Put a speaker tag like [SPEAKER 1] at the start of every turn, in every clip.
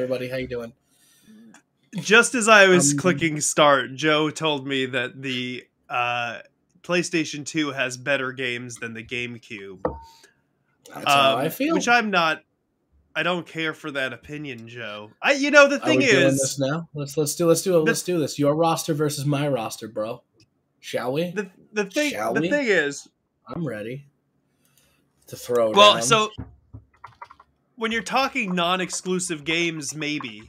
[SPEAKER 1] everybody. How you doing?
[SPEAKER 2] Just as I was clicking start, Joe told me that the PlayStation 2 has better games than the Gamecube.
[SPEAKER 1] That's how I feel.
[SPEAKER 2] Which I'm not. I don't care for that opinion, Joe. The thing is,
[SPEAKER 1] doing this now. Let's do this. Your roster versus my roster, bro. Shall we?
[SPEAKER 2] The thing is,
[SPEAKER 1] I'm ready to throw down.
[SPEAKER 2] Well, so when you're talking non-exclusive games, maybe.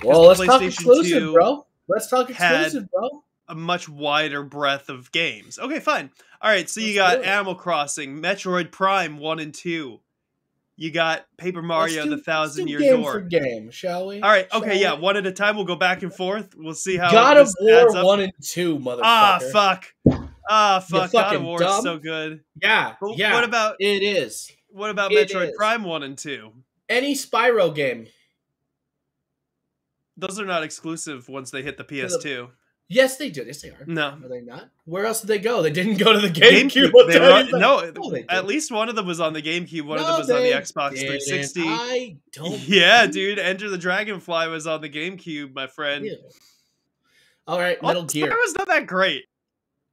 [SPEAKER 1] Well, let's talk exclusive, bro. Let's talk exclusive, bro.
[SPEAKER 2] A much wider breadth of games. Okay, fine. All right, so you got Animal Crossing, Metroid Prime 1 and 2. You got Paper Mario: The Thousand Year Door.
[SPEAKER 1] Game for game, shall we?
[SPEAKER 2] All right, okay, yeah, one at a time. We'll go back and forth. We'll see how
[SPEAKER 1] God of War 1 and 2, motherfucker.
[SPEAKER 2] Fuck. God of War is so good.
[SPEAKER 1] Yeah,
[SPEAKER 2] but
[SPEAKER 1] yeah.
[SPEAKER 2] What about
[SPEAKER 1] it is?
[SPEAKER 2] What about Metroid Prime 1 and 2?
[SPEAKER 1] Any Spyro game.
[SPEAKER 2] Those are not exclusive once they hit the PS2.
[SPEAKER 1] Yes, they do. Yes, they are.
[SPEAKER 2] No.
[SPEAKER 1] Are they not? Where else did they go? They didn't go to the GameCube.
[SPEAKER 2] At least one of them was on the GameCube. One of them was on the Xbox 360.
[SPEAKER 1] I don't.
[SPEAKER 2] Yeah, dude. Enter the Dragonfly was on the GameCube, my friend.
[SPEAKER 1] Yeah. All right, Metal Gear.
[SPEAKER 2] It was not that great.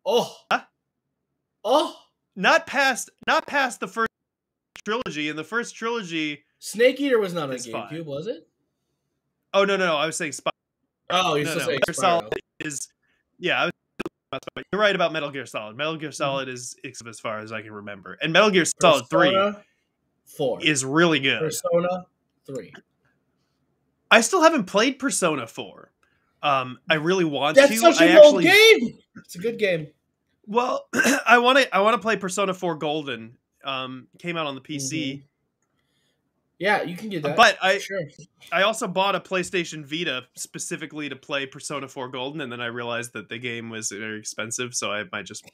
[SPEAKER 1] Oh.
[SPEAKER 2] Huh?
[SPEAKER 1] Oh.
[SPEAKER 2] Not past the first trilogy. In the first trilogy,
[SPEAKER 1] Snake Eater was not on GameCube, was it?
[SPEAKER 2] Oh no! I was saying Spyro.
[SPEAKER 1] Oh, you're still saying Spyro.
[SPEAKER 2] Solid is, yeah. You're right about Metal Gear Solid. Metal Gear Solid is as far as I can remember, and Metal Gear Solid 3 is really good.
[SPEAKER 1] Persona 3.
[SPEAKER 2] I still haven't played Persona 4. I really want
[SPEAKER 1] to.
[SPEAKER 2] That's
[SPEAKER 1] such a old game. It's a good game.
[SPEAKER 2] Well, I want to play Persona 4 Golden. Came out on the PC.
[SPEAKER 1] Mm-hmm. Yeah, you can get that.
[SPEAKER 2] But I also bought a PlayStation Vita specifically to play Persona 4 Golden, and then I realized that the game was very expensive, so I might just...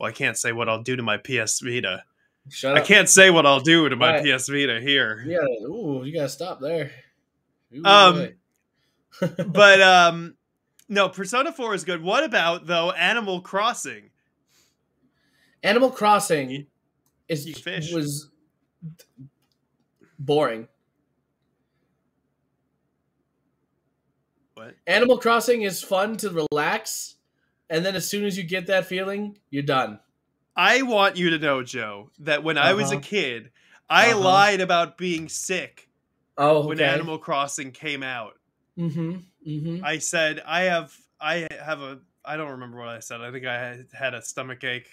[SPEAKER 2] Well, I can't say what I'll do to my PS Vita.
[SPEAKER 1] Shut up.
[SPEAKER 2] I can't say what I'll do to my PS Vita here.
[SPEAKER 1] Yeah, ooh, you gotta stop there.
[SPEAKER 2] But, no, Persona 4 is good. What about, though, Animal Crossing?
[SPEAKER 1] Animal Crossing was... boring.
[SPEAKER 2] What?
[SPEAKER 1] Animal Crossing is fun to relax, and then as soon as you get that feeling, you're done.
[SPEAKER 2] I want you to know, Joe, that when I was a kid, I lied about being sick when Animal Crossing came out. I said, I don't remember what I said. I think I had a stomach ache.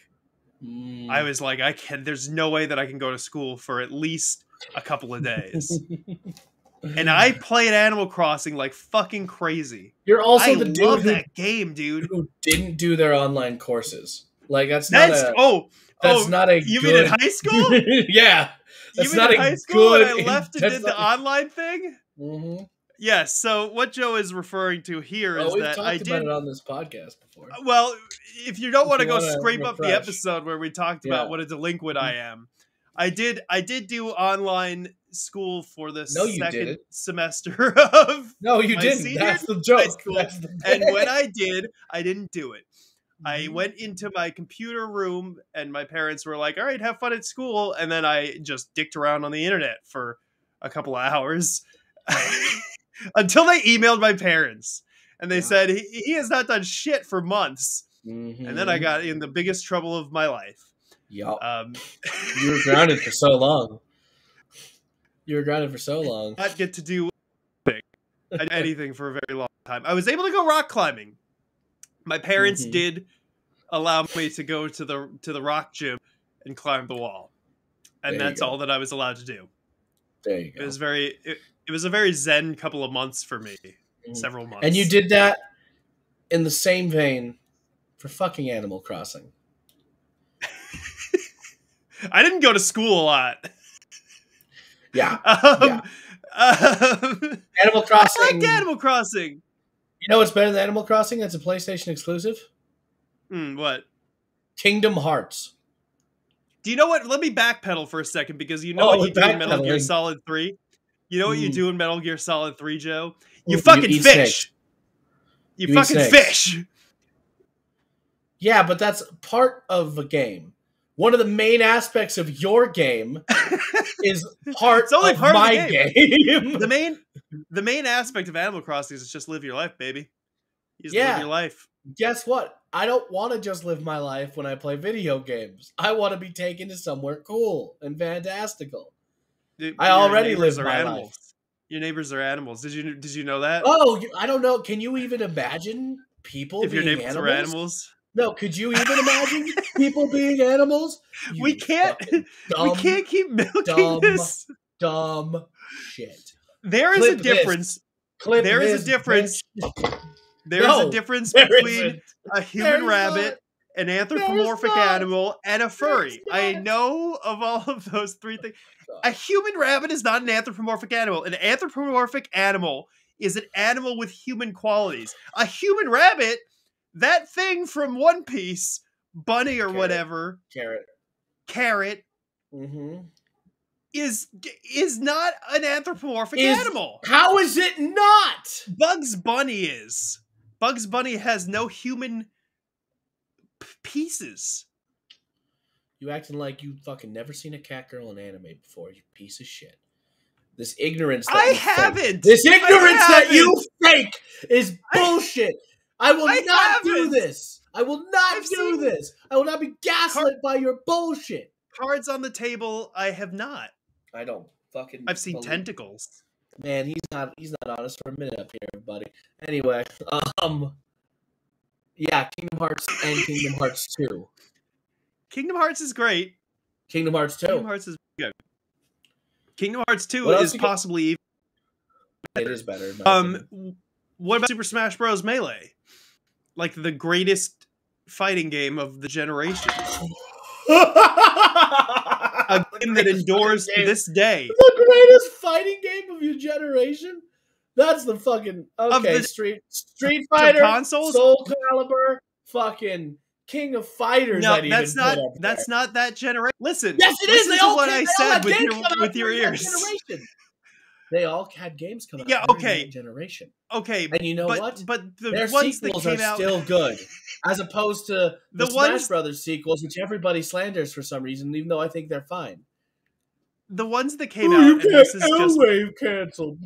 [SPEAKER 2] I was like, there's no way that I can go to school for at least a couple of days. And I played Animal Crossing like fucking crazy.
[SPEAKER 1] You're also the dude
[SPEAKER 2] love that game, dude.
[SPEAKER 1] Who didn't do their online courses. Like that's
[SPEAKER 2] not
[SPEAKER 1] a
[SPEAKER 2] you mean in high school?
[SPEAKER 1] Yeah.
[SPEAKER 2] That's not in high school when I left and did the online thing?
[SPEAKER 1] Mm-hmm.
[SPEAKER 2] Yes, so what Joe is referring to here is that I did...
[SPEAKER 1] talked about it on this podcast before.
[SPEAKER 2] Well, if you don't want to go scrape up the episode where we talked about what a delinquent I am, I did do online school for the second semester of
[SPEAKER 1] No, you didn't.
[SPEAKER 2] Senior
[SPEAKER 1] That's the joke.
[SPEAKER 2] And when I did, I didn't do it. I went into my computer room and my parents were like, all right, have fun at school. And then I just dicked around on the internet for a couple of hours. Until they emailed my parents and they said he has not done shit for months. And then I got in the biggest trouble of my life.
[SPEAKER 1] Yup. You were grounded for so long.
[SPEAKER 2] I didn't get to do anything for a very long time. I was able to go rock climbing. My parents did allow me to go to the rock gym and climb the wall. And that's all that I was allowed to do.
[SPEAKER 1] There you go.
[SPEAKER 2] It was a very zen couple of months for me. Several months.
[SPEAKER 1] And you did that in the same vein for fucking Animal Crossing.
[SPEAKER 2] I didn't go to school a lot.
[SPEAKER 1] Yeah.
[SPEAKER 2] Animal
[SPEAKER 1] Crossing.
[SPEAKER 2] I like Animal Crossing.
[SPEAKER 1] You know what's better than Animal Crossing? That's a PlayStation exclusive.
[SPEAKER 2] What?
[SPEAKER 1] Kingdom Hearts.
[SPEAKER 2] Do you know what? Let me backpedal for a second because you know what you do in Metal Gear Solid 3? You know what you do in Metal Gear Solid 3, Joe? You fucking fish. You fucking fish.
[SPEAKER 1] Yeah, but that's part of a game. One of the main aspects of your game is part of my game.
[SPEAKER 2] the main aspect of Animal Crossing is just live your life, baby. You just live your life.
[SPEAKER 1] Guess what? I don't want to just live my life when I play video games. I want to be taken to somewhere cool and fantastical. I already live my life.
[SPEAKER 2] Your neighbors are animals. Did you know that?
[SPEAKER 1] Oh, I don't know. Can you even imagine people
[SPEAKER 2] if
[SPEAKER 1] being
[SPEAKER 2] your neighbors
[SPEAKER 1] animals?
[SPEAKER 2] are animals?
[SPEAKER 1] No, could you even imagine people being animals?
[SPEAKER 2] We can't keep milking this
[SPEAKER 1] dumb shit.
[SPEAKER 2] There is a difference. There is a difference. There's a difference between a human rabbit, an anthropomorphic animal, and a furry. I know of all of those three things. A human rabbit is not an anthropomorphic animal. An anthropomorphic animal is an animal with human qualities. A human rabbit, that thing from One Piece, Bunny or whatever, Carrot, is not an anthropomorphic animal.
[SPEAKER 1] How is it not?
[SPEAKER 2] Bugs Bunny is. Bugs Bunny has no human pieces.
[SPEAKER 1] You acting like you fucking never seen a cat girl in anime before, you piece of shit. This ignorance that
[SPEAKER 2] I haven't.
[SPEAKER 1] This ignorance that you fake is bullshit. I will not do this. I will not do this. I will not be gaslit by your bullshit.
[SPEAKER 2] Cards on the table, I have not.
[SPEAKER 1] I don't fucking
[SPEAKER 2] I've seen tentacles.
[SPEAKER 1] Man, he's not honest for a minute up here, buddy. Anyway, yeah, Kingdom Hearts and Kingdom Hearts 2.
[SPEAKER 2] Kingdom Hearts is great.
[SPEAKER 1] Kingdom Hearts 2.
[SPEAKER 2] Kingdom Hearts is good. Kingdom Hearts 2 is possibly even better.
[SPEAKER 1] It is better.
[SPEAKER 2] What about Super Smash Bros. Melee? Like the greatest fighting game of the generation. A game that endures to this day.
[SPEAKER 1] The greatest fighting game of your generation? That's the fucking... Okay, Street Fighter,
[SPEAKER 2] consoles?
[SPEAKER 1] Soul Calibur, fucking King of Fighters.
[SPEAKER 2] No, that's not that generation. Listen.
[SPEAKER 1] Yes, it is.
[SPEAKER 2] Listen to what I said with your ears.
[SPEAKER 1] They all had games come out.
[SPEAKER 2] Yeah, okay.
[SPEAKER 1] That generation.
[SPEAKER 2] Okay,
[SPEAKER 1] and you know what?
[SPEAKER 2] But
[SPEAKER 1] their sequels are still good, as opposed to the Smash Brothers sequels, which everybody slanders for some reason, even though I think they're fine.
[SPEAKER 2] The ones that came out, and this is just
[SPEAKER 1] canceled.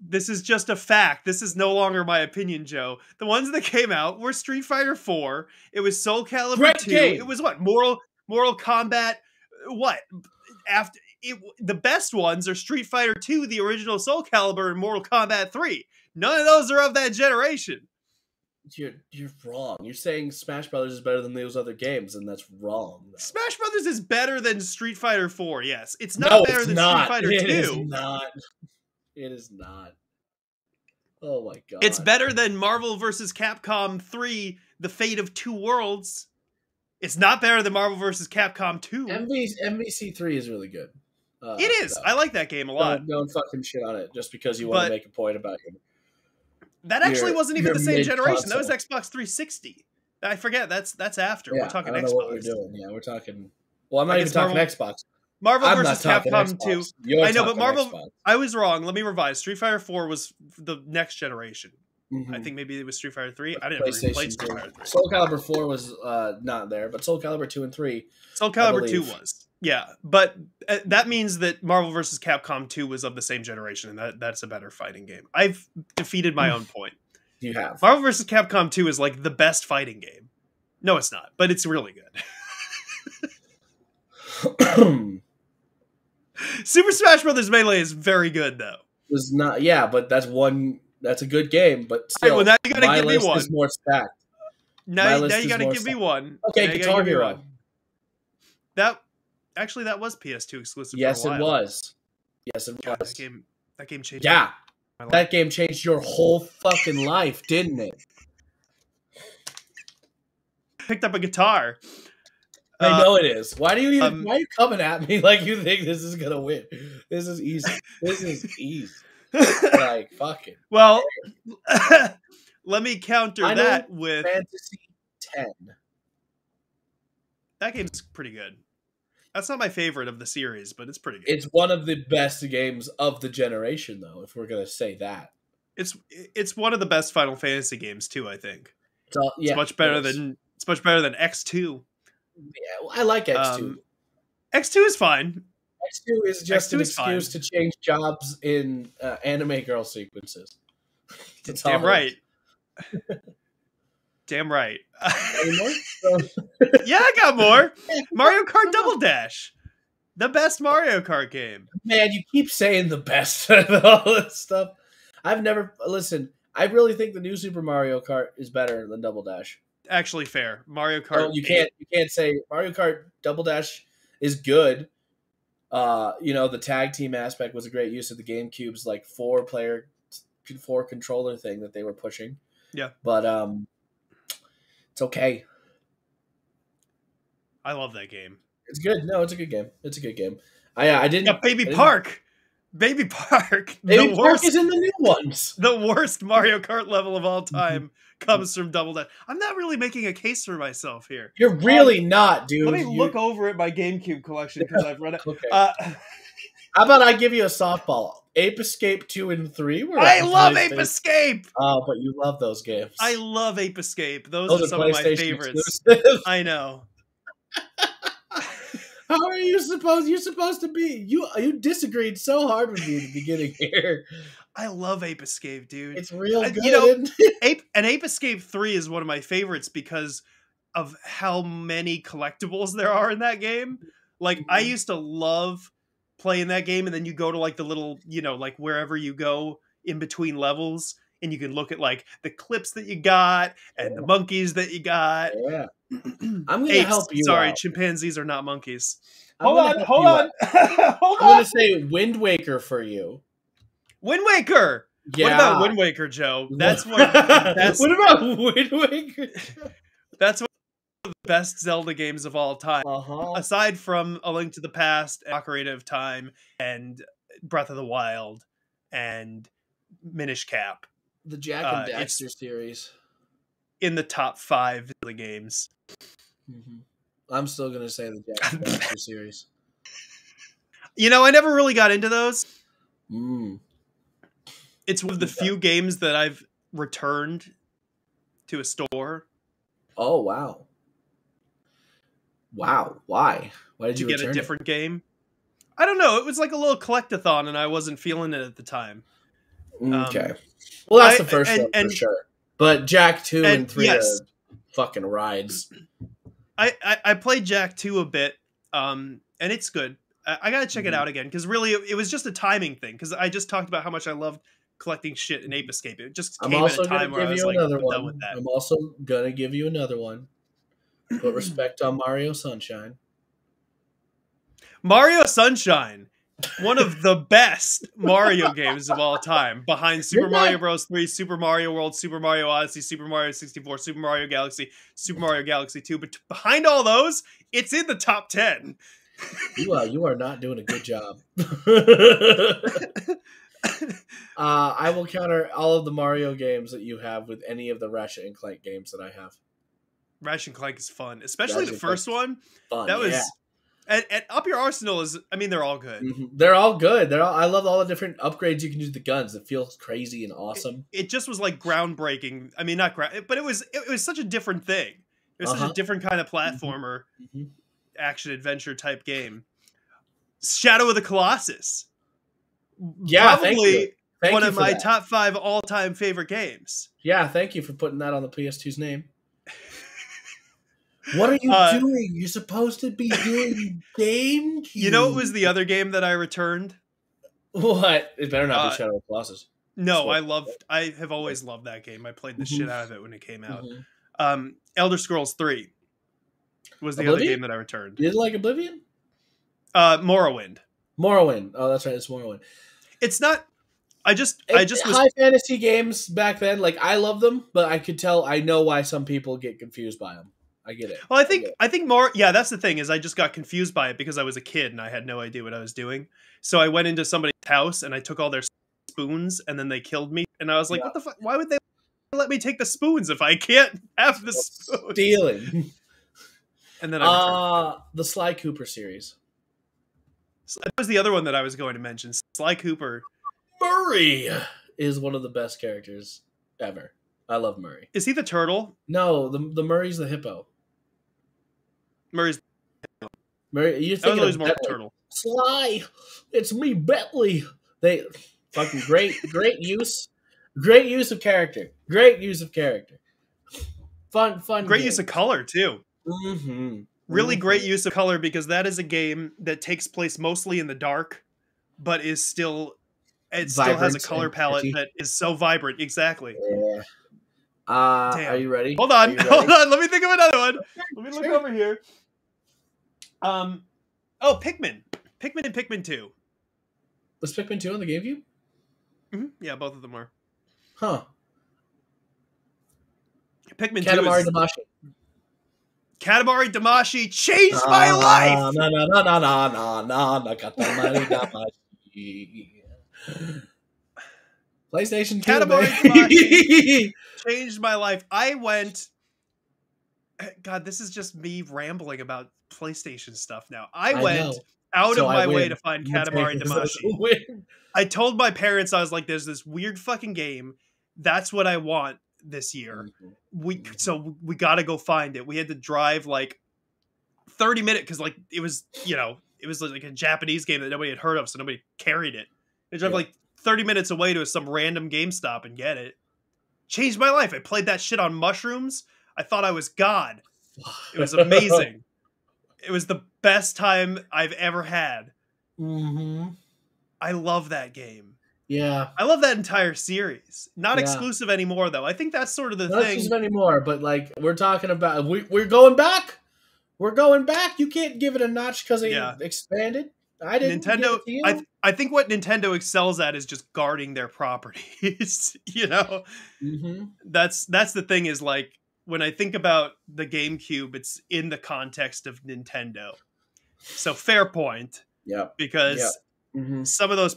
[SPEAKER 2] This is just a fact. This is no longer my opinion, Joe. The ones that came out were Street Fighter 4. It was Soul Calibur 2. It was what? Mortal Kombat. What? After the best ones are Street Fighter 2, the original Soul Calibur, and Mortal Kombat 3. None of those are of that generation.
[SPEAKER 1] You're wrong. You're saying Smash Brothers is better than those other games, and that's wrong. Though.
[SPEAKER 2] Smash Brothers is better than Street Fighter 4, yes. It's not better than Street Fighter 2.
[SPEAKER 1] It is not. It is not. Oh my god.
[SPEAKER 2] It's better than Marvel vs. Capcom 3, The Fate of Two Worlds. It's not better than Marvel vs. Capcom 2.
[SPEAKER 1] MVC3 is really good.
[SPEAKER 2] It is. So. I like that game a lot.
[SPEAKER 1] Don't fucking shit on it just because you want to make a point about it.
[SPEAKER 2] That actually wasn't even the same generation. That was Xbox 360. I forget. That's after.
[SPEAKER 1] Yeah,
[SPEAKER 2] we're talking
[SPEAKER 1] I don't
[SPEAKER 2] Xbox.
[SPEAKER 1] know what we're doing. Yeah, we're talking. Well, I'm not even talking Xbox.
[SPEAKER 2] Marvel vs. Capcom 2. I know, but Marvel.
[SPEAKER 1] Xbox.
[SPEAKER 2] I was wrong. Let me revise. Street Fighter 4 was the next generation. I think maybe it was Street Fighter 3. I didn't really play Street Fighter 3.
[SPEAKER 1] Soul Calibur 4 was not there, but Soul Calibur 2 and 3.
[SPEAKER 2] Soul Calibur 2 was. Yeah, but that means that Marvel vs. Capcom 2 was of the same generation, and that's a better fighting game. I've defeated my own point.
[SPEAKER 1] You have.
[SPEAKER 2] Marvel vs. Capcom 2 is like the best fighting game. No, it's not, but it's really good. Super Smash Bros. Melee is very good, though.
[SPEAKER 1] It's not, yeah, but that's a good game, but still,
[SPEAKER 2] right, well, now you gotta give me one.
[SPEAKER 1] Is more stacked.
[SPEAKER 2] Now you gotta give me one.
[SPEAKER 1] Okay, Guitar Hero.
[SPEAKER 2] That was PS2 exclusive.
[SPEAKER 1] Yes,
[SPEAKER 2] for a while.
[SPEAKER 1] It was. Yes, it was.
[SPEAKER 2] That game changed.
[SPEAKER 1] Yeah, that game changed your whole fucking life, didn't it?
[SPEAKER 2] Picked up a guitar.
[SPEAKER 1] I know it is. Why are you coming at me like you think this is gonna win? This is easy. Like fucking.
[SPEAKER 2] Well, let me counter that with
[SPEAKER 1] Fantasy 10.
[SPEAKER 2] That game's pretty good. That's not my favorite of the series, but it's pretty good.
[SPEAKER 1] It's one of the best games of the generation, though, if we're gonna say that.
[SPEAKER 2] It's one of the best Final Fantasy games too, I think.
[SPEAKER 1] It's
[SPEAKER 2] much better than X2.
[SPEAKER 1] Yeah, I like X2.
[SPEAKER 2] X2 is fine.
[SPEAKER 1] X2 is just an excuse to change jobs in anime girl sequences.
[SPEAKER 2] Damn right. Damn right.
[SPEAKER 1] Any more?
[SPEAKER 2] Yeah, I got more. Mario Kart Double Dash. The best Mario Kart game.
[SPEAKER 1] Man, you keep saying the best and all this stuff. I've never... Listen, I really think the new Super Mario Kart is better than Double Dash.
[SPEAKER 2] Actually, fair. Mario Kart...
[SPEAKER 1] Oh, you can't say... Mario Kart Double Dash is good. The tag team aspect was a great use of the Gamecube's, like, 4-controller thing that they were pushing.
[SPEAKER 2] Yeah.
[SPEAKER 1] But, it's okay.
[SPEAKER 2] I love that game.
[SPEAKER 1] It's good. No, it's a good game. It's a good game. I didn't...
[SPEAKER 2] Yeah, Baby Park! Baby Park!
[SPEAKER 1] Baby Park is in the new ones!
[SPEAKER 2] The worst Mario Kart level of all time comes from Double Dash. I'm not really making a case for myself here.
[SPEAKER 1] You're really not, dude.
[SPEAKER 2] Let me look over at my GameCube collection because I've read it.
[SPEAKER 1] Okay. How about I give you a softball? Ape Escape 2 and 3 were
[SPEAKER 2] I love Ape Escape!
[SPEAKER 1] Oh, but you love those games.
[SPEAKER 2] I love Ape Escape. Those are some of my favorites. I know.
[SPEAKER 1] How are you supposed? You're supposed to be. You disagreed so hard with me at the beginning here.
[SPEAKER 2] I love Ape Escape, dude.
[SPEAKER 1] It's real good.
[SPEAKER 2] Ape Escape 3 is one of my favorites because of how many collectibles there are in that game. Like, I used to love playing that game, and then you go to like the little, like wherever you go in between levels, and you can look at like the clips that you got and the monkeys that you got.
[SPEAKER 1] Yeah. I'm gonna help you.
[SPEAKER 2] Sorry,
[SPEAKER 1] out.
[SPEAKER 2] Chimpanzees are not monkeys.
[SPEAKER 1] Hold on. I'm gonna say Wind Waker for you.
[SPEAKER 2] Wind Waker.
[SPEAKER 1] Yeah.
[SPEAKER 2] What about Wind Waker, Joe? That's what.
[SPEAKER 1] What about Wind Waker?
[SPEAKER 2] That's one of the best Zelda games of all time. Aside from A Link to the Past, Ocarina of Time, and Breath of the Wild, and Minish Cap.
[SPEAKER 1] The Jak and Daxter series.
[SPEAKER 2] In the top 5 of the games.
[SPEAKER 1] I'm still going to say the Jak and Daxter series.
[SPEAKER 2] I never really got into those. It's one of the few games that I've returned to a store.
[SPEAKER 1] Oh, wow. Wow. Why? Why did you
[SPEAKER 2] get a different game? I don't know. It was like a little collectathon, and I wasn't feeling it at the time.
[SPEAKER 1] Okay. Well, that's the first one for sure. But Jak 2 and 3 are fucking rides.
[SPEAKER 2] I played Jak 2 a bit, and it's good. I gotta check it out again, because really, it was just a timing thing, because I just talked about how much I loved collecting shit in Ape Escape. It just came at a time where I was like, I'm done with that.
[SPEAKER 1] I'm also gonna give you another one. Put respect on Mario Sunshine.
[SPEAKER 2] Mario Sunshine, one of the best Mario games of all time, behind Super Mario Bros. 3, Super Mario World, Super Mario Odyssey, Super Mario 64, Super Mario Galaxy, Super Mario Galaxy 2. But behind all those, it's in the top 10.
[SPEAKER 1] You are not doing a good job. I will counter all of the Mario games that you have with any of the Ratchet and Clank games that I have.
[SPEAKER 2] Ratchet and Clank is fun, especially the first one. That was...
[SPEAKER 1] Yeah.
[SPEAKER 2] And Up Your Arsenal is, they're all good.
[SPEAKER 1] They're all good. I love all the different upgrades you can use with the guns. It feels crazy and awesome.
[SPEAKER 2] It just was like groundbreaking. I mean, not but it was such a different thing. It was such a different kind of platformer, action adventure type game. Shadow of the Colossus.
[SPEAKER 1] Yeah,
[SPEAKER 2] probably one of my top 5 all-time favorite games.
[SPEAKER 1] Yeah, thank you for putting that on the PS2's name. What are you doing? You're supposed to be doing GameCube.
[SPEAKER 2] You know what was the other game that I returned?
[SPEAKER 1] What? It better not be Shadow of the Colossus.
[SPEAKER 2] No, I have always loved that game. I played the shit out of it when it came out. Elder Scrolls 3 was the other game that I returned.
[SPEAKER 1] You didn't like Oblivion?
[SPEAKER 2] Morrowind.
[SPEAKER 1] Oh, that's right. It's Morrowind.
[SPEAKER 2] It's not... I just was
[SPEAKER 1] high fantasy games back then. Like, I love them, but I know why some people get confused by them. I get it.
[SPEAKER 2] Well, I think more. Yeah, that's the thing, is I just got confused by it because I was a kid and I had no idea what I was doing. So I went into somebody's house and I took all their spoons and then they killed me. And I was like, what the fuck? Why would they let me take the spoons if I can't have the spoons?
[SPEAKER 1] Stealing.
[SPEAKER 2] And then I
[SPEAKER 1] the Sly Cooper series.
[SPEAKER 2] That was the other one that I was going to mention. Sly Cooper.
[SPEAKER 1] Murray is one of the best characters ever. I love Murray.
[SPEAKER 2] Is he the turtle?
[SPEAKER 1] No, the Murray's the hippo.
[SPEAKER 2] Murray's
[SPEAKER 1] Murray. You're thinking of
[SPEAKER 2] more turtle.
[SPEAKER 1] Sly, it's me, Bentley. They fucking great use of character. Great use of character. Fun.
[SPEAKER 2] Great use of color too.
[SPEAKER 1] Mm-hmm.
[SPEAKER 2] Really great use of color, because that is a game that takes place mostly in the dark, but is still still has a color palette that is so vibrant. Exactly.
[SPEAKER 1] Yeah. Are you ready?
[SPEAKER 2] Hold on. Let me think of another one. Let me look over here. Oh, Pikmin. Pikmin and Pikmin 2.
[SPEAKER 1] Was Pikmin 2 on the GameCube?
[SPEAKER 2] Mm-hmm. Yeah, both of them were.
[SPEAKER 1] Huh.
[SPEAKER 2] Pikmin
[SPEAKER 1] Katamari
[SPEAKER 2] 2
[SPEAKER 1] Damacy.
[SPEAKER 2] Katamari Damacy changed my life!
[SPEAKER 1] No, Katamari Damacy. PlayStation 2,
[SPEAKER 2] Katamari Damacy changed my life. I went... God, this is just me rambling about PlayStation stuff now. I went out of my way to find Katamari Damacy. I told my parents, I was like, there's this weird fucking game. That's what I want this year. So we got to go find it. We had to drive like 30 minutes, because like it was like a Japanese game that nobody had heard of, so nobody carried it. They drove like 30 minutes away to some random GameStop and get it. Changed my life. I played that shit on mushrooms. I thought I was God. It was amazing. It was the best time I've ever had.
[SPEAKER 1] Mm-hmm.
[SPEAKER 2] I love that game.
[SPEAKER 1] Yeah.
[SPEAKER 2] I love that entire series. Not exclusive anymore, though. I think that's sort of the thing.
[SPEAKER 1] Not exclusive anymore, but like we're talking about, we're going back. We're going back. You can't give it a notch because it expanded. I didn't.
[SPEAKER 2] Nintendo. I think what Nintendo excels at is just guarding their properties.
[SPEAKER 1] Mm-hmm.
[SPEAKER 2] That's the thing, is like, when I think about the GameCube, it's in the context of Nintendo. So fair point.
[SPEAKER 1] Yeah.
[SPEAKER 2] Because some of those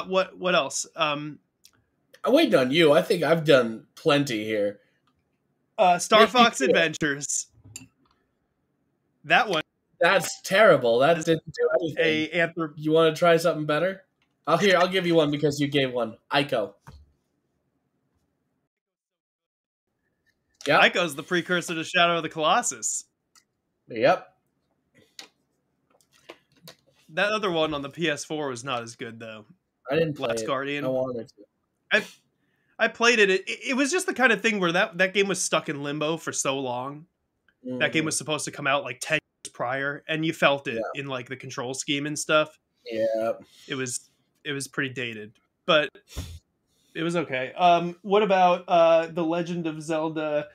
[SPEAKER 2] what else?
[SPEAKER 1] I'm waiting on you. I think I've done plenty here.
[SPEAKER 2] Star Fox Adventures. That one.
[SPEAKER 1] That's terrible. That didn't do anything. You want to try something better? I'll give you one because you gave one. Ico.
[SPEAKER 2] Yeah, Ico's the precursor to Shadow of the Colossus.
[SPEAKER 1] Yep.
[SPEAKER 2] That other one on the PS4 was not as good, though.
[SPEAKER 1] I didn't play
[SPEAKER 2] Last Guardian.
[SPEAKER 1] I wanted to.
[SPEAKER 2] I played it. It was just the kind of thing where that game was stuck in limbo for so long. Mm-hmm. That game was supposed to come out like 10 years prior, and you felt it in like the control scheme and stuff.
[SPEAKER 1] Yeah.
[SPEAKER 2] It was pretty dated, but it was okay. What about The Legend of Zelda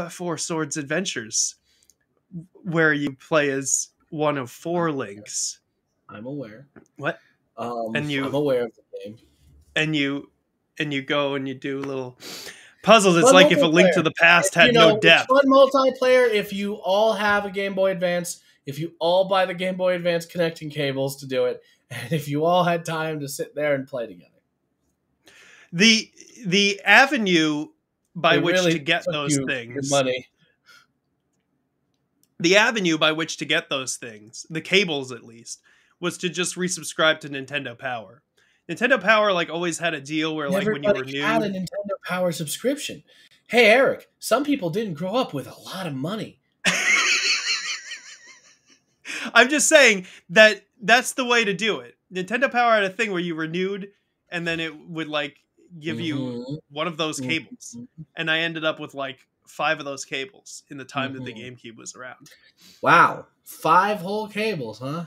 [SPEAKER 2] Four Swords Adventures, where you play as one of 4 Links?
[SPEAKER 1] I'm aware.
[SPEAKER 2] What?
[SPEAKER 1] I'm aware of the game.
[SPEAKER 2] And you go and you do little puzzles. It's like if A Link to the Past had no depth.
[SPEAKER 1] Fun multiplayer if you all have a Game Boy Advance, if you all buy the Game Boy Advance connecting cables to do it, and if you all had time to sit there and play together.
[SPEAKER 2] The avenue by which to get those things.
[SPEAKER 1] Money.
[SPEAKER 2] The avenue by which to get those things, the cables at least, was to just resubscribe to Nintendo Power. Nintendo Power like always had a deal where like when you were new,
[SPEAKER 1] had a Nintendo Power subscription. Hey Eric, some people didn't grow up with a lot of money.
[SPEAKER 2] I'm just saying that's the way to do it. Nintendo Power had a thing where you renewed, and then it would like give you one of those cables, and I ended up with like 5 of those cables in the time that the GameCube was around.
[SPEAKER 1] Wow, 5 whole cables, huh?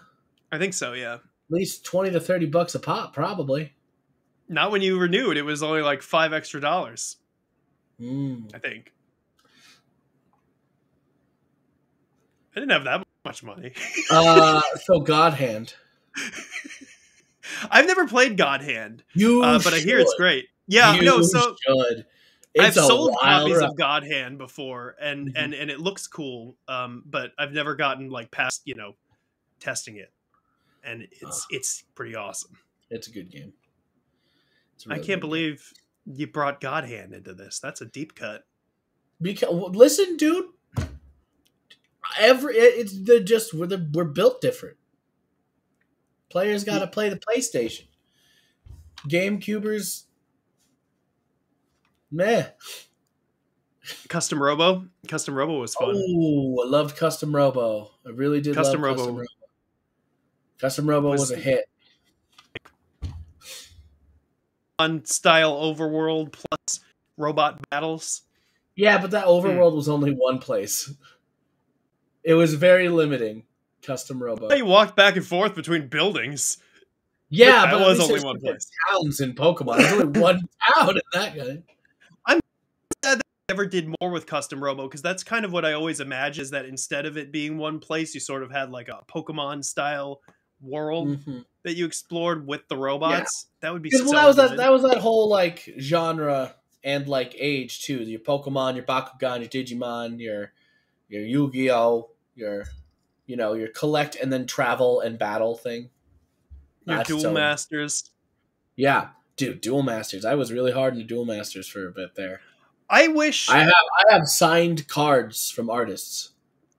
[SPEAKER 2] I think so, yeah.
[SPEAKER 1] At least $20 to $30 a pop, probably.
[SPEAKER 2] Not when you renewed. It was only like $5 extra. I think. I didn't have that much money.
[SPEAKER 1] So God Hand.
[SPEAKER 2] I've never played God Hand. But I hear it's great. Yeah,
[SPEAKER 1] should.
[SPEAKER 2] I've sold copies of God Hand before, and it looks cool. But I've never gotten like past testing it, and it's pretty awesome.
[SPEAKER 1] It's a good game.
[SPEAKER 2] I can't believe you brought God Hand into this. That's a deep cut.
[SPEAKER 1] Listen, dude. We're built different. Players got to play the PlayStation. GameCubers, meh.
[SPEAKER 2] Custom Robo was fun.
[SPEAKER 1] Oh, I loved Custom Robo. I really did. Custom Robo. Custom Robo was a hit.
[SPEAKER 2] On style overworld plus robot battles.
[SPEAKER 1] Yeah, but that overworld was only one place. It was very limiting. Custom Robo.
[SPEAKER 2] You walked back and forth between buildings.
[SPEAKER 1] Yeah, but
[SPEAKER 2] it was only one place.
[SPEAKER 1] Towns in Pokemon. There's only one town in that game.
[SPEAKER 2] I'm sad that I never did more with Custom Robo, because that's kind of what I always imagine, is that instead of it being one place, you sort of had like a Pokemon style world that you explored with the robots. Yeah. That would be so good.
[SPEAKER 1] That was that whole like genre and like age too. Your Pokemon, your Bakugan, your Digimon, your Yu-Gi-Oh, your collect and then travel and battle thing.
[SPEAKER 2] Your Duel Masters.
[SPEAKER 1] Yeah, dude, Duel Masters. I was really hard into Duel Masters for a bit there.
[SPEAKER 2] I wish
[SPEAKER 1] I have signed cards from artists.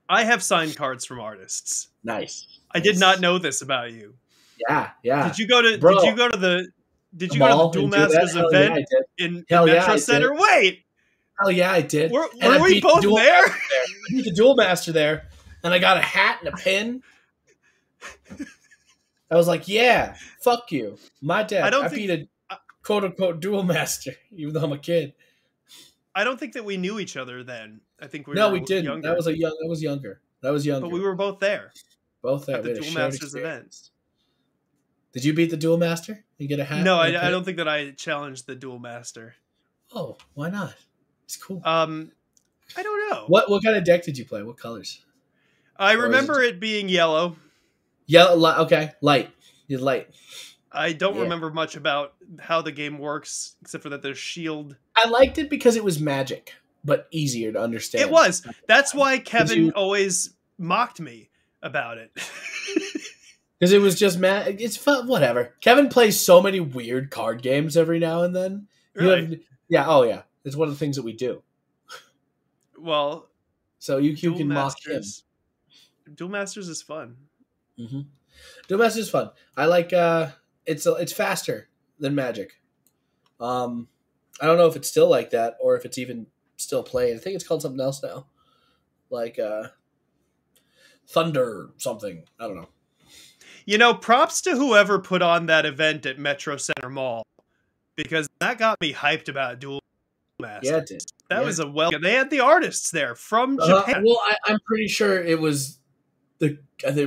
[SPEAKER 2] I have signed cards from artists.
[SPEAKER 1] Nice.
[SPEAKER 2] I did not know this about you.
[SPEAKER 1] Yeah.
[SPEAKER 2] Did you go to the Duel Masters event in Metro Center? Wait.
[SPEAKER 1] Hell yeah, I did.
[SPEAKER 2] Were we both there?
[SPEAKER 1] I beat the Duel Master there, and I got a hat and a pin. I was like, yeah, fuck you. My dad. I beat a quote-unquote Duel Master, even though I'm a kid.
[SPEAKER 2] I don't think that we knew each other then. I think we
[SPEAKER 1] didn't.
[SPEAKER 2] Younger.
[SPEAKER 1] That was younger.
[SPEAKER 2] But we were both there.
[SPEAKER 1] Both there.
[SPEAKER 2] At the Duel Masters event.
[SPEAKER 1] Did you beat the Duel Master and get a hat?
[SPEAKER 2] No, I don't think that I challenged the Duel Master.
[SPEAKER 1] Oh, why not? It's cool.
[SPEAKER 2] I don't know.
[SPEAKER 1] What kind of deck did you play? What colors?
[SPEAKER 2] I remember it being yellow.
[SPEAKER 1] Yellow, okay. Light. You're light.
[SPEAKER 2] I don't remember much about how the game works, except for that there's shield.
[SPEAKER 1] I liked it because it was Magic, but easier to understand.
[SPEAKER 2] It was. That's why Kevin always mocked me about it.
[SPEAKER 1] Because it was just it's fun. Whatever. Kevin plays so many weird card games every now and then.
[SPEAKER 2] Really?
[SPEAKER 1] Oh yeah. It's one of the things that we do.
[SPEAKER 2] Well,
[SPEAKER 1] so you can mock him.
[SPEAKER 2] Duel Masters is fun.
[SPEAKER 1] Mm-hmm. Duel Masters is fun. I like. It's faster than Magic. I don't know if it's still like that or if it's even still played. I think it's called something else now, like Thunder something. I don't know.
[SPEAKER 2] Props to whoever put on that event at Metro Center Mall, because that got me hyped about Duel Masters.
[SPEAKER 1] Yeah, it did.
[SPEAKER 2] That was they had the artists there from Japan.
[SPEAKER 1] Well, I'm pretty sure it was I'm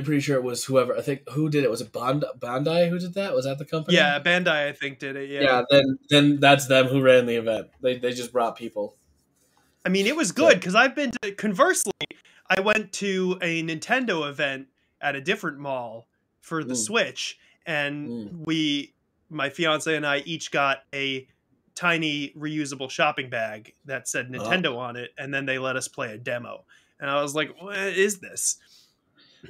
[SPEAKER 1] pretty sure it was whoever. I think who did it? Was it Bandai who did that? Was that the company?
[SPEAKER 2] Yeah, Bandai I think did it.
[SPEAKER 1] Yeah. Then that's them who ran the event. They just brought people.
[SPEAKER 2] I mean, it was good because I've been to. Conversely, I went to a Nintendo event at a different mall for the Switch, and my fiance and I each got a tiny reusable shopping bag that said Nintendo on it, and then they let us play a demo. And I was like, what is this?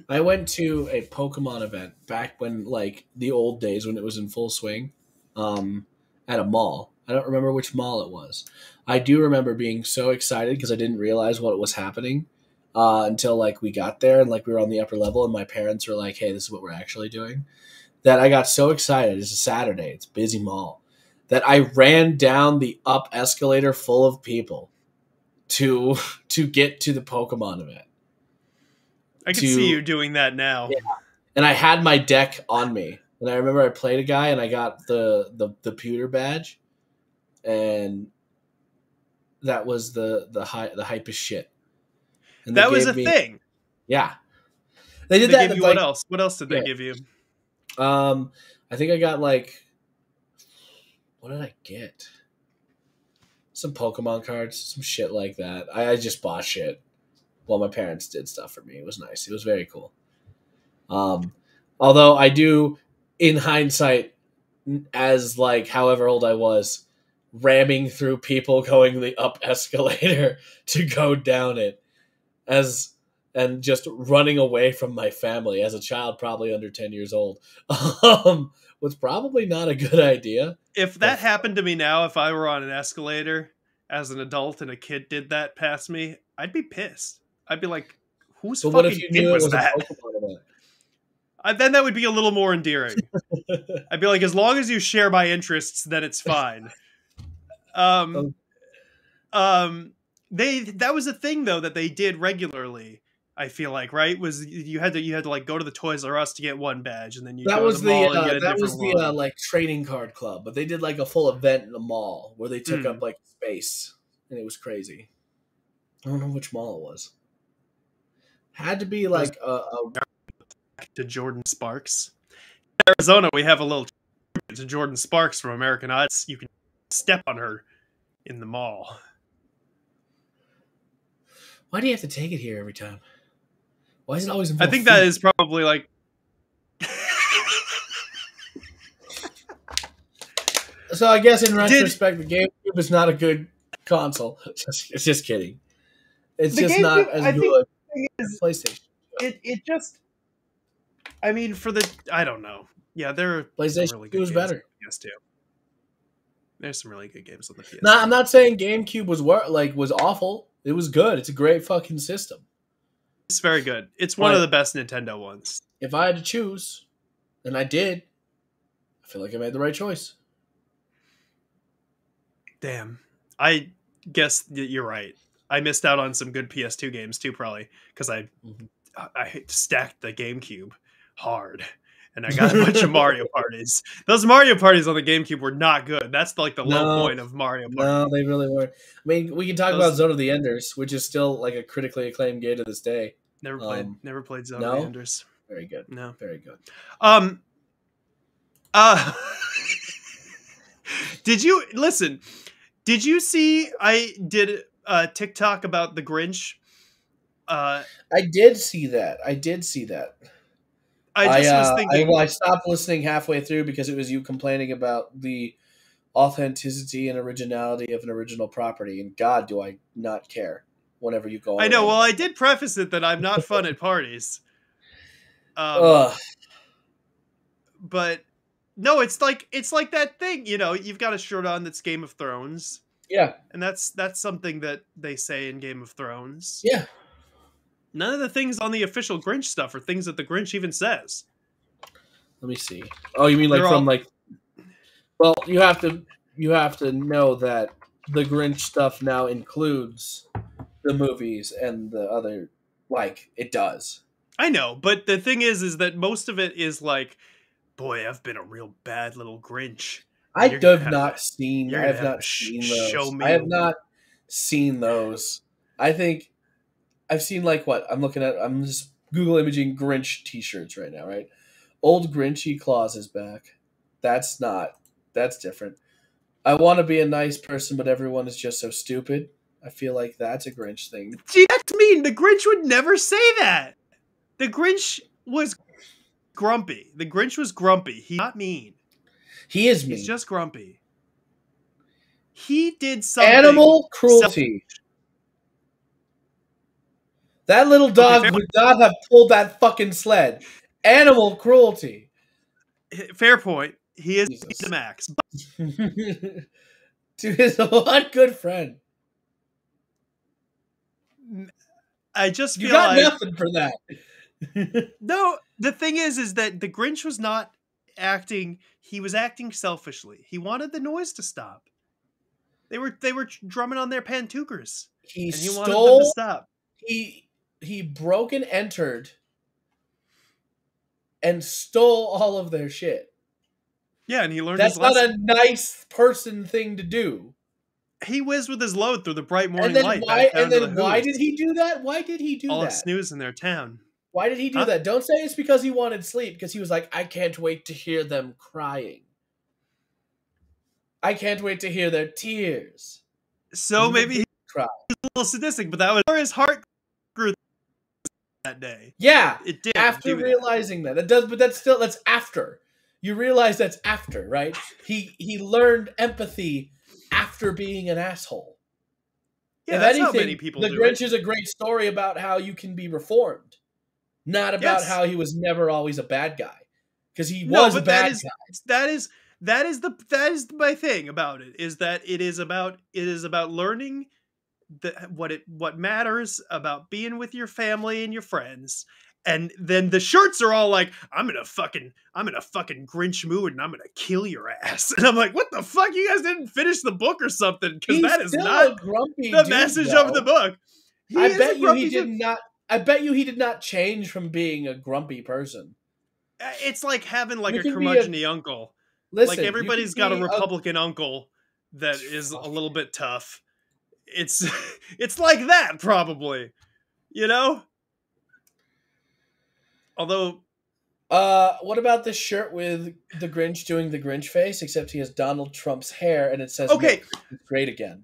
[SPEAKER 1] I went to a Pokemon event back when, like, the old days when it was in full swing, at a mall. I don't remember which mall it was. I do remember being so excited because I didn't realize what was happening until, like, we got there and, like, we were on the upper level and my parents were like, hey, this is what we're actually doing. That I got so excited. It's a Saturday. It's a busy mall. That I ran down the up escalator full of people to get to the Pokemon event.
[SPEAKER 2] I can see you doing that now.
[SPEAKER 1] Yeah. And I had my deck on me. And I remember I played a guy and I got the pewter badge. And that was the hype as shit.
[SPEAKER 2] And that was a thing.
[SPEAKER 1] Yeah.
[SPEAKER 2] They did that. Give you what else? What else did they give you?
[SPEAKER 1] I think I got like, what did I get? Some Pokemon cards, some shit like that. I just bought shit. Well, my parents did stuff for me. It was nice. It was very cool. Although I do, in hindsight, as like however old I was, ramming through people going the up escalator to go down it, and just running away from my family as a child, probably under 10 years old, was probably not a good idea.
[SPEAKER 2] If that happened to me now, if I were on an escalator as an adult and a kid did that past me, I'd be pissed. I'd be like, whose fucking
[SPEAKER 1] what if you knew
[SPEAKER 2] was
[SPEAKER 1] it was
[SPEAKER 2] that?
[SPEAKER 1] A Pokemon event?
[SPEAKER 2] Then that would be a little more endearing. I'd be like, as long as you share my interests, then it's fine. That was a thing though that they did regularly I feel like, right? Was you had to like go to the Toys R Us to get one badge, and then you
[SPEAKER 1] that
[SPEAKER 2] go
[SPEAKER 1] was
[SPEAKER 2] to the mall and get a
[SPEAKER 1] that
[SPEAKER 2] different
[SPEAKER 1] was the
[SPEAKER 2] one.
[SPEAKER 1] like trading card club, but they did like a full event in the mall where they took up like space, and it was crazy. I don't know which mall it was. Had to be like
[SPEAKER 2] to Jordan Sparks. In Arizona, we have a little to Jordan Sparks from American Idol. You can step on her in the mall.
[SPEAKER 1] Why do you have to take it here every time? Why is it always
[SPEAKER 2] I think that is probably like.
[SPEAKER 1] So I guess in retrospect, the GameCube is not a good console. It's just kidding. It's just not as good as PlayStation.
[SPEAKER 2] It just. I mean, I don't know. Yeah, there are
[SPEAKER 1] PlayStation
[SPEAKER 2] really
[SPEAKER 1] 2 was better.
[SPEAKER 2] PS2. There's some really good games on the PS2.
[SPEAKER 1] No, I'm not saying GameCube was awful. It was good. It's a great fucking system.
[SPEAKER 2] It's very good. It's one of the best Nintendo ones.
[SPEAKER 1] If I had to choose, and I did, I feel like I made the right choice.
[SPEAKER 2] Damn. I guess you're right. I missed out on some good PS2 games too, probably, because I stacked the GameCube hard. And I got a bunch of Mario parties. Those Mario parties on the GameCube were not good. That's like the low point of Mario parties.
[SPEAKER 1] No, they really weren't. I mean, we can talk about Zone of the Enders, which is still like a critically acclaimed game to this day.
[SPEAKER 2] Never played Zone of the Enders.
[SPEAKER 1] Very good.
[SPEAKER 2] No.
[SPEAKER 1] Very good.
[SPEAKER 2] Did you see I did a TikTok about the Grinch?
[SPEAKER 1] I did see that. I was thinking. I stopped listening halfway through because it was you complaining about the authenticity and originality of an original property, and God, do I not care whenever you go.
[SPEAKER 2] I know. Well, I did preface it that I'm not fun at parties. But no, it's like that thing. You know, you've got a shirt on that's Game of Thrones.
[SPEAKER 1] Yeah,
[SPEAKER 2] and that's something that they say in Game of Thrones.
[SPEAKER 1] Yeah.
[SPEAKER 2] None of the things on the official Grinch stuff are things that the Grinch even says.
[SPEAKER 1] Let me see. Oh, you mean like Well, you have to know that the Grinch stuff now includes the movies and the other, like, it does.
[SPEAKER 2] I know, but the thing is that most of it is like, boy, I've been a real bad little Grinch.
[SPEAKER 1] I have not seen those. I have not seen those. I think I've seen I'm just Google imaging Grinch t-shirts right now, right? Old Grinchy Claus is back. That's different. I want to be a nice person, but everyone is just so stupid. I feel like that's a Grinch thing.
[SPEAKER 2] Gee, that's mean. The Grinch would never say that. The Grinch was grumpy. He's not mean.
[SPEAKER 1] He is mean.
[SPEAKER 2] He's just grumpy. He did something.
[SPEAKER 1] Animal cruelty. That little dog would not have pulled that fucking sled. Animal cruelty.
[SPEAKER 2] Fair point. He is the max.
[SPEAKER 1] To his one good friend.
[SPEAKER 2] I just feel
[SPEAKER 1] you got nothing for that.
[SPEAKER 2] No, the thing is that the Grinch was not acting. He was acting selfishly. He wanted the noise to stop. They were drumming on their pantookers. He wanted them to stop.
[SPEAKER 1] He broke and entered and stole all of their shit.
[SPEAKER 2] Yeah, and he learned his
[SPEAKER 1] That's
[SPEAKER 2] lesson.
[SPEAKER 1] not a nice person thing to do.
[SPEAKER 2] He whizzed with his load through the bright morning light.
[SPEAKER 1] Why did he do that?
[SPEAKER 2] All the snooze in their town.
[SPEAKER 1] Why did he do that? Don't say it's because he wanted sleep, because he was like, I can't wait to hear them crying. I can't wait to hear their tears.
[SPEAKER 2] So maybe he's a little sadistic, but that was where his heart grew that day.
[SPEAKER 1] Yeah,
[SPEAKER 2] it did.
[SPEAKER 1] After realizing that does, but that's after. You realize that's after, right? He learned empathy after being an asshole.
[SPEAKER 2] Yeah, that's how many people do it.
[SPEAKER 1] The Grinch is a great story about how you can be reformed, not about how he was never always a bad guy, because he was a bad guy. That is my thing about it, is that it is about learning what matters about being with your family and your friends. And then the shirts are all like, I'm in a fucking Grinch mood and I'm gonna kill your ass. And I'm like, what the fuck? You guys didn't finish the book or something, because that is not the message of the book. I bet you he did not. I bet you he did not change from being a grumpy person.
[SPEAKER 2] It's like having like a curmudgeon-y uncle. Listen, like everybody's got a Republican uncle that is a little bit tough. It's like that probably, you know? Although
[SPEAKER 1] what about this shirt with the Grinch doing the Grinch face, except he has Donald Trump's hair and it says
[SPEAKER 2] okay,
[SPEAKER 1] it's great again.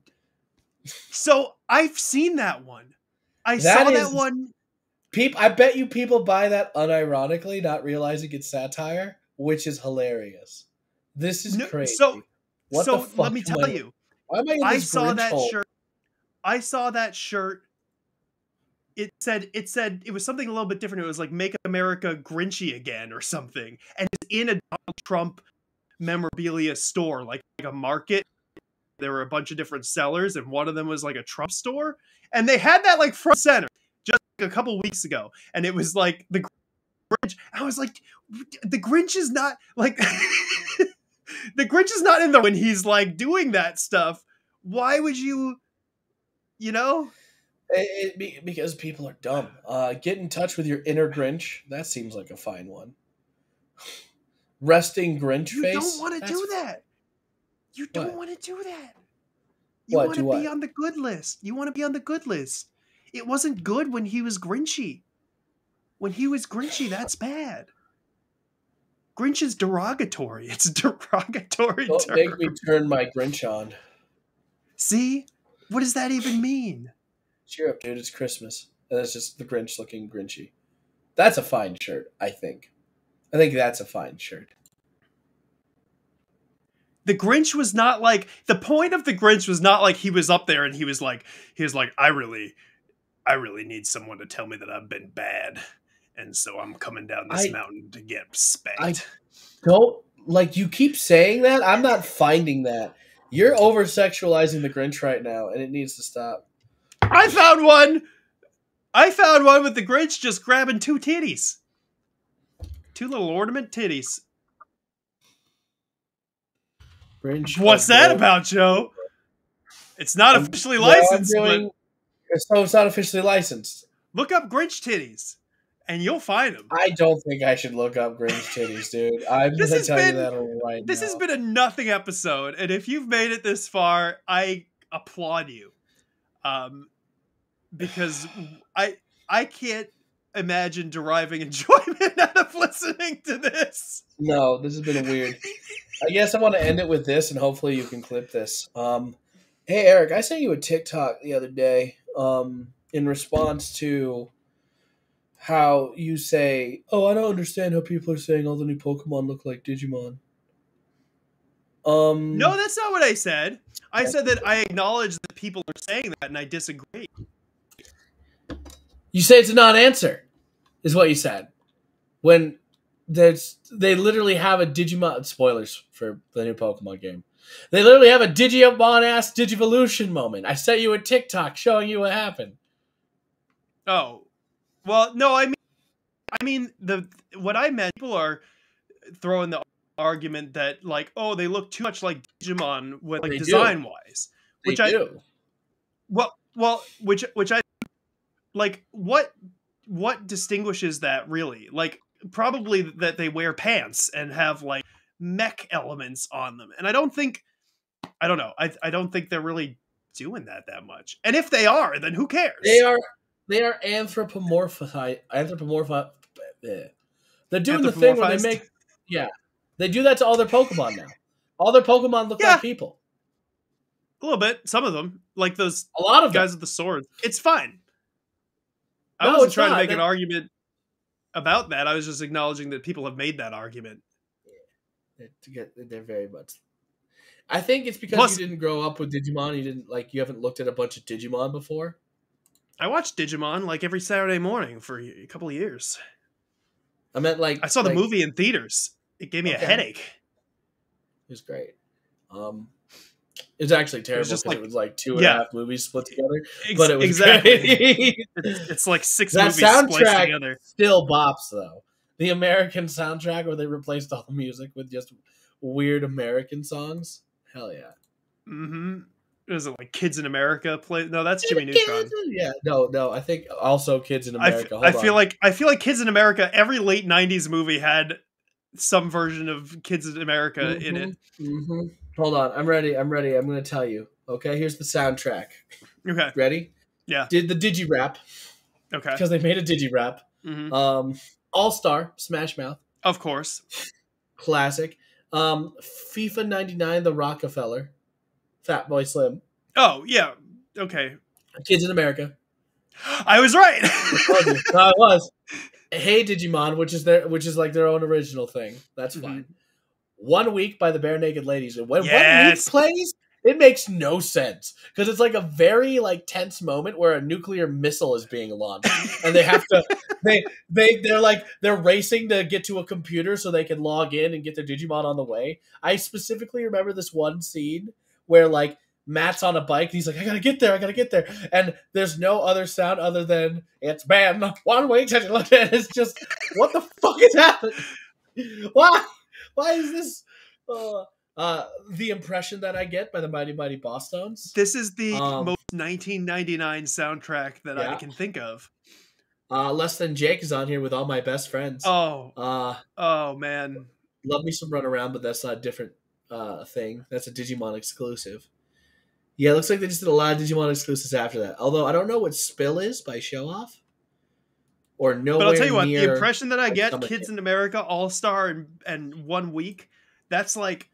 [SPEAKER 2] So I've seen that one. I saw that one.
[SPEAKER 1] I bet you people buy that unironically, not realizing it's satire, which is hilarious. This is crazy.
[SPEAKER 2] So let me tell you. Why am I saw that shirt. I saw that shirt. It said it was something a little bit different. It was like "Make America Grinchy Again" or something, and it's in a Donald Trump memorabilia store, like a market. There were a bunch of different sellers, and one of them was like a Trump store, and they had that like front center just like a couple weeks ago, and it was like the Grinch. I was like, the Grinch is not like the Grinch is not in there when he's like doing that stuff. Why would you know?
[SPEAKER 1] Because people are dumb. Get in touch with your inner Grinch. That seems like a fine one. Resting Grinch face.
[SPEAKER 2] You don't want to do that. You don't want to do that. You want to be on the good list. You want to be on the good list. It wasn't good when he was Grinchy. When he was Grinchy, that's bad. Grinch is derogatory. It's a derogatory
[SPEAKER 1] Don't
[SPEAKER 2] term.
[SPEAKER 1] make me turn my Grinch on.
[SPEAKER 2] See? What does that even mean?
[SPEAKER 1] Cheer up, dude. It's Christmas. And it's just the Grinch looking Grinchy. That's a fine shirt, I think. I think that's a fine shirt.
[SPEAKER 2] The Grinch was not like, the point of the Grinch was not like he was up there and he was like, I really need someone to tell me that I've been bad. And so I'm coming down this mountain to get spanked.
[SPEAKER 1] I don't, like, you keep saying that. I'm not finding that. You're over-sexualizing the Grinch right now, and it needs to stop.
[SPEAKER 2] I found one with the Grinch just grabbing two titties. Two little ornament titties.
[SPEAKER 1] Grinch.
[SPEAKER 2] What's that about, Joe? It's not officially licensed.
[SPEAKER 1] So it's not officially licensed.
[SPEAKER 2] Look up Grinch titties, and you'll find them.
[SPEAKER 1] I don't think I should look up Grinch titties, dude. I'm going to tell you that right now.
[SPEAKER 2] This has been a nothing episode, and if you've made it this far, I applaud you. Because I can't imagine deriving enjoyment out of listening to this.
[SPEAKER 1] No, this has been weird. I guess I want to end it with this, and hopefully you can clip this. Hey, Eric, I sent you a TikTok the other day in response to how you say, oh, I don't understand how people are saying all the new Pokemon look like Digimon.
[SPEAKER 2] No, that's not what I said. I said that I acknowledge that people are saying that, and I disagree.
[SPEAKER 1] You say it's a non-answer, is what you said. When they literally have a Digimon... Spoilers for the new Pokemon game. They literally have a Digimon-ass Digivolution moment. I sent you a TikTok showing you what happened.
[SPEAKER 2] Oh. Well, no, I mean, what I meant, people are throwing the argument that, like, oh, they look too much like Digimon, with, like, design-wise. Which I do. Well, which I... Like, what distinguishes that, really? Like, probably that they wear pants and have, like, mech elements on them. And I don't know. I don't think they're really doing that much. And if they are, then who cares?
[SPEAKER 1] They are anthropomorphized. They're doing the thing where they make... Yeah. They do that to all their Pokemon now. All their Pokemon look like people.
[SPEAKER 2] A little bit. Some of them. Like those
[SPEAKER 1] a lot of
[SPEAKER 2] guys with the swords. It's fine. I wasn't trying to make an argument about that. I was just acknowledging that people have made that argument.
[SPEAKER 1] Yeah, they're very much. I think it's because you didn't grow up with Digimon. You haven't looked at a bunch of Digimon before.
[SPEAKER 2] I watched Digimon like every Saturday morning for a couple of years.
[SPEAKER 1] I meant
[SPEAKER 2] I saw the movie in theaters. It gave me a headache.
[SPEAKER 1] It was great. It was actually terrible because it was like 2.5 movies split together. But it was
[SPEAKER 2] exactly. It's like 6 movies spliced together.
[SPEAKER 1] Still bops though. The American soundtrack where they replaced all the music with just weird American songs. Hell yeah.
[SPEAKER 2] Mm-hmm. is it like Kids in America play? No, that's Jimmy Neutron.
[SPEAKER 1] Yeah, no. I think also Kids in America.
[SPEAKER 2] I feel like Kids in America. Every late '90s movie had some version of Kids in America in it.
[SPEAKER 1] Mm-hmm. Hold on, I'm ready. I'm going to tell you. Okay, here's the soundtrack.
[SPEAKER 2] Okay,
[SPEAKER 1] ready?
[SPEAKER 2] Yeah.
[SPEAKER 1] Did the Digi-Rap. Okay. Because they made a Digi-Rap. Mm-hmm. All-Star, Smash Mouth.
[SPEAKER 2] Of course.
[SPEAKER 1] Classic. FIFA 99, The Rockefeller. Fatboy Slim.
[SPEAKER 2] Oh, yeah. Okay.
[SPEAKER 1] Kids in America.
[SPEAKER 2] I was right.
[SPEAKER 1] I was. Hey Digimon, which is like their own original thing. That's fine. 1 Week by the Bare Naked Ladies. And when 1 week plays, it makes no sense because it's like a very like tense moment where a nuclear missile is being launched, and they have to they're racing to get to a computer so they can log in and get their Digimon on the way. I specifically remember this one scene where like Matt's on a bike and he's like, I gotta get there, and there's no other sound other than it's been 1 week. And it's just what the fuck is happening? Why is this? The impression that I get by the Mighty Mighty Boss Stones.
[SPEAKER 2] This is the most 1999 soundtrack that I can think of.
[SPEAKER 1] Less Than Jake is on here with All My Best Friends.
[SPEAKER 2] Oh man,
[SPEAKER 1] love me some Run Around, but that's not a different thing. That's a Digimon exclusive. Yeah, it looks like they just did a lot of Digimon exclusives after that. Although I don't know what Spill is by Show Off. Or Nowhere.
[SPEAKER 2] But I'll tell you what, the impression that I get, Kids in America, All-Star, and 1 Week, that's like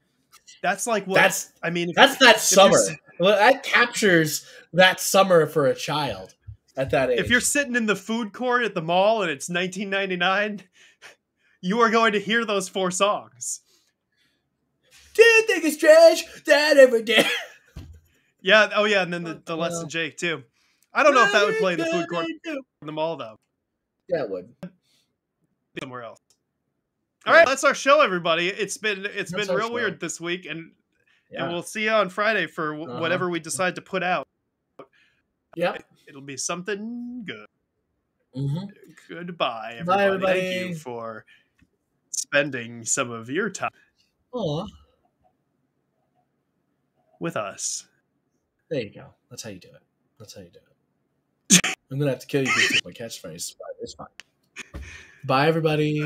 [SPEAKER 2] what
[SPEAKER 1] that's that summer. Well, that captures that summer for a child at that age.
[SPEAKER 2] If you're sitting in the food court at the mall and it's 1999, you are going to hear those 4 songs.
[SPEAKER 1] Didn't think it's trash that ever did.
[SPEAKER 2] Yeah. Oh yeah, and then the Less Than Jake too. I don't know if that would play in the food court in the mall though.
[SPEAKER 1] Yeah, it would.
[SPEAKER 2] Somewhere else. All right, that's our show, everybody. It's been real weird this week, and we'll see you on Friday for whatever we decide to put out.
[SPEAKER 1] Yeah,
[SPEAKER 2] it'll be something good.
[SPEAKER 1] Bye,
[SPEAKER 2] Goodbye, everybody.
[SPEAKER 1] everybody.
[SPEAKER 2] Thank you for spending some of your time with us.
[SPEAKER 1] There you go. That's how you do it. I'm gonna have to kill you for my catchphrase, but it's fine. Bye, everybody.